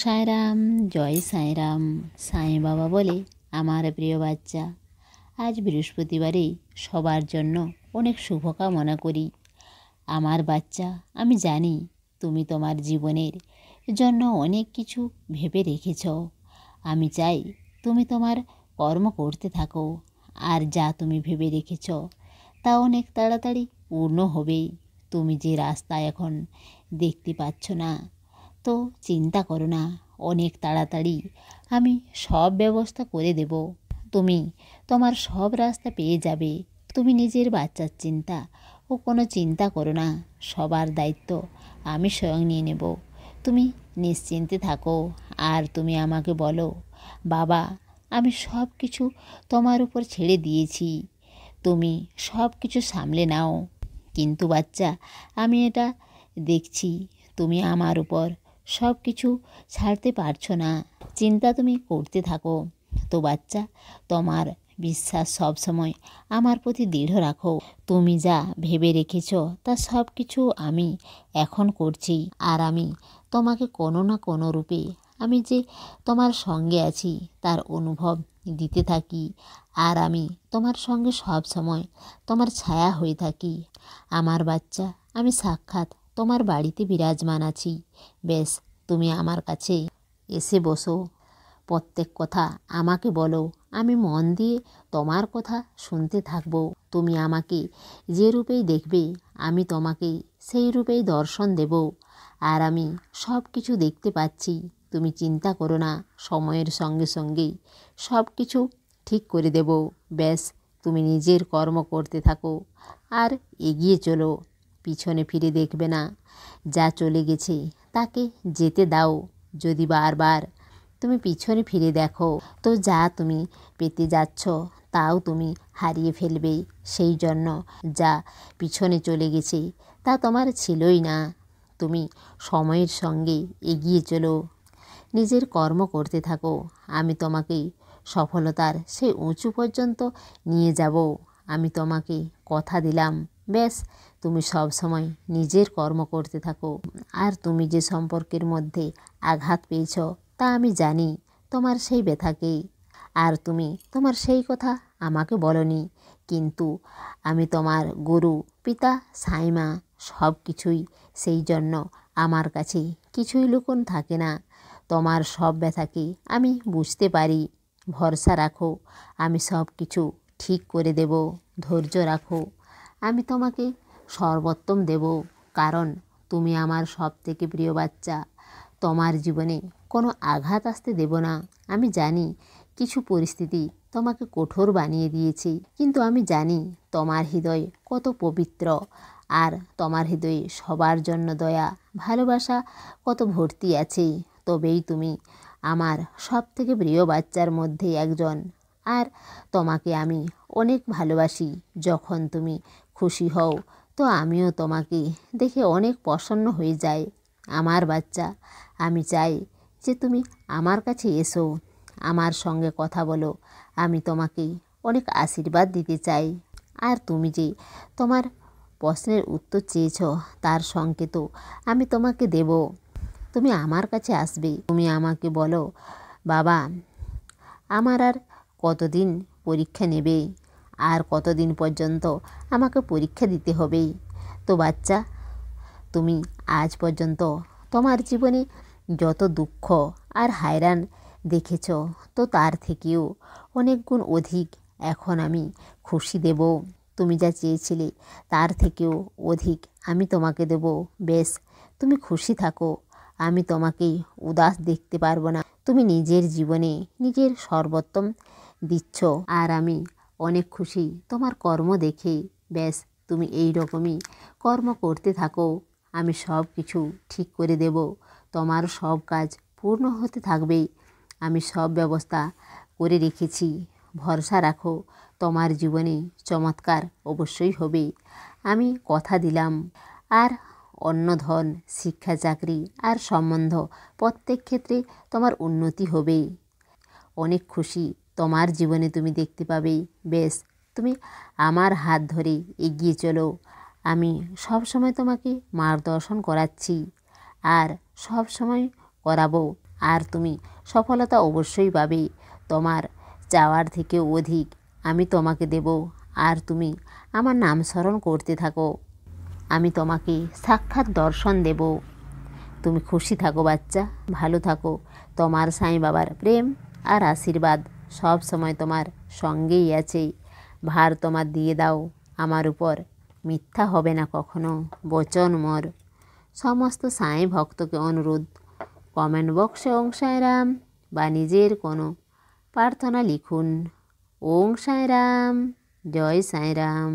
সাঁইরাম, জয় সাঁইরাম। সাঁই বাবা বলে, আমার প্রিয় বাচ্চা, আজ বৃহস্পতিবারে সবার জন্য অনেক শুভকামনা করি। আমার বাচ্চা, আমি জানি তুমি তোমার জীবনের জন্য অনেক কিছু ভেবে রেখেছ। আমি চাই তুমি তোমার কর্ম করতে থাকো, আর যা তুমি ভেবে রেখেছ তা অনেক তাড়াতাড়ি পূর্ণ হবেই। তুমি যে রাস্তা এখন দেখতে পাচ্ছ না, তো চিন্তা করো না, অনেক তাড়াতাড়ি আমি সব ব্যবস্থা করে দেব। তুমি তোমার সব রাস্তা পেয়ে যাবে। তুমি নিজের বাচ্চার চিন্তা ও কোনো চিন্তা করো না, সবার দায়িত্ব আমি স্বয়ং নিয়ে নেব। তুমি নিশ্চিন্তে থাকো, আর তুমি আমাকে বলো, বাবা আমি সব কিছু তোমার উপর ছেড়ে দিয়েছি, তুমি সব কিছু সামলে নাও। কিন্তু বাচ্চা, আমি এটা দেখছি তুমি আমার উপর সব কিছু ছাড়তে পারছো না। চিন্তা তুমি করতে থাকো। তো বাচ্চা, তোমার বিশ্বাস সব সময় আমার প্রতি দৃঢ় রাখো। তুমি যা ভেবে রেখেছ তা সব কিছু আমি এখন করছি, আর আমি তোমাকে কোনো না কোনো রূপে আমি যে তোমার সঙ্গে আছি তার অনুভব দিতে থাকি, আর আমি তোমার সঙ্গে সব সময় তোমার ছায়া হয়ে থাকি। আমার বাচ্চা, আমি সাক্ষাৎ তোমার বাড়িতে বিরাজমান আছি। বেশ, তুমি আমার কাছে এসে বসো, প্রত্যেক কথা আমাকে বলো, আমি মন দিয়ে তোমার কথা শুনতে থাকবো। তুমি আমাকে যে রূপেই দেখবে, আমি তোমাকে সেই রূপেই দর্শন দেব, আর আমি সব কিছু দেখতে পাচ্ছি। তুমি চিন্তা করো না, সময়ের সঙ্গে সঙ্গেই সব কিছু ঠিক করে দেব। ব্যাস, তুমি নিজের কর্ম করতে থাকো আর এগিয়ে চলো, পিছনে ফিরে দেখবে না। যা চলে গেছে তাকে যেতে দাও। যদি বারবার তুমি পিছনে ফিরে দেখো, তো যা তুমি পেতে যাচ্ছ তাও তুমি হারিয়ে ফেলবে। সেই জন্য যা পিছনে চলে গেছে তা তোমার ছিলই না। তুমি সময়ের সঙ্গে এগিয়ে চলো, নিজের কর্ম করতে থাকো। আমি তোমাকে সফলতার সেই উঁচু পর্যন্ত নিয়ে যাব। আমি তোমাকে কথা দিলাম। ব্যাস, তুমি সব সময় নিজের কর্ম করতে থাকো। আর তুমি যে সম্পর্কের মধ্যে আঘাত পেয়েছ তা আমি জানি, তোমার সেই ব্যথাকেই। আর তুমি তোমার সেই কথা আমাকে বলনি, কিন্তু আমি তোমার গুরু, পিতা, সাইমা সব কিছুই। সেই জন্য আমার কাছে কিছুই লুকোন থাকে না। তোমার সব ব্যথাকে আমি বুঝতে পারি। ভরসা রাখো, আমি সব কিছু ঠিক করে দেব। ধৈর্য রাখো, আমি তোমাকে সর্বোত্তম দেব, কারণ তুমি আমার সব থেকে প্রিয় বাচ্চা। তোমার জীবনে কোনো আঘাত আসতে দেব না। আমি জানি কিছু পরিস্থিতি তোমাকে কঠোর বানিয়ে দিয়েছি, কিন্তু আমি জানি তোমার হৃদয় কত পবিত্র, আর তোমার হৃদয়ে সবার জন্য দয়া, ভালোবাসা কত ভর্তি আছে। তবেই তুমি আমার সব থেকে প্রিয় বাচ্চার মধ্যে একজন, আর তোমাকে আমি অনেক ভালোবাসি। যখন তুমি খুশি হও, তো আমিও তোমাকে দেখে অনেক প্রসন্ন হয়ে যাই। আমার বাচ্চা, আমি চাই যে তুমি আমার কাছে এসো, আমার সঙ্গে কথা বলো। আমি তোমাকে অনেক আশীর্বাদ দিতে চাই। আর তুমি যে তোমার প্রশ্নের উত্তর চেয়েছ তার সংকেতও আমি তোমাকে দেব। তুমি আমার কাছে আসবে। তুমি আমাকে বলো, বাবা আমার আর কতদিন পরীক্ষা নেবে, আর কতদিন পর্যন্ত আমাকে পরীক্ষা দিতে হবে। তো বাচ্চা, তুমি আজ পর্যন্ত তোমার জীবনে যত দুঃখ আর হায়রান দেখেছ, তো তার থেকেও অনেক গুণ অধিক এখন আমি খুশি দেব। তুমি যা চেয়েছিলে তার থেকেও অধিক আমি তোমাকে দেব। বেশ, তুমি খুশি থাকো, আমি তোমাকে উদাস দেখতে পারবো না। তুমি নিজের জীবনে নিজের সর্বোত্তম দিচ্ছ, আর আমি অনেক খুশি তোমার কর্ম দেখে। ব্যাস, তুমি এই রকমই কর্ম করতে থাকো, আমি সব কিছু ঠিক করে দেব। তোমার সব কাজ পূর্ণ হতে থাকবে। আমি সব ব্যবস্থা করে রেখেছি। ভরসা রাখো, তোমার জীবনে চমৎকার অবশ্যই হবে। আমি কথা দিলাম। আর অন্য ধন, শিক্ষা, চাকরি আর সম্বন্ধ প্রত্যেক ক্ষেত্রে তোমার উন্নতি হবে। অনেক খুশি তোমার জীবনে তুমি দেখতে পাবে। বেশ, তুমি আমার হাত ধরে এগিয়ে চলো। আমি সব সময় তোমাকে মার্গদর্শন করাচ্ছি, আর সব সময় করাবো। আর তুমি সফলতা অবশ্যই পাবে। তোমার চাওয়ার থেকেও অধিক আমি তোমাকে দেব। আর তুমি আমার নাম স্মরণ করতে থাকো, আমি তোমাকে সাক্ষাৎ দর্শন দেব। তুমি খুশি থাকো বাচ্চা, ভালো থাকো। তোমার সাঁই বাবার প্রেম আর আশীর্বাদ সব সময় তোমার সঙ্গেই আছে। ভার তোমার দিয়ে দাও আমার উপর, মিথ্যা হবে না কখনো বচন মোর। সমস্ত সাঁই ভক্তকে অনুরোধ, কমেন্ট বক্সে ওং সাঁইরাম বা নিজের কোনো প্রার্থনা লিখুন। ওং সাঁইরাম, জয় সাঁইরাম।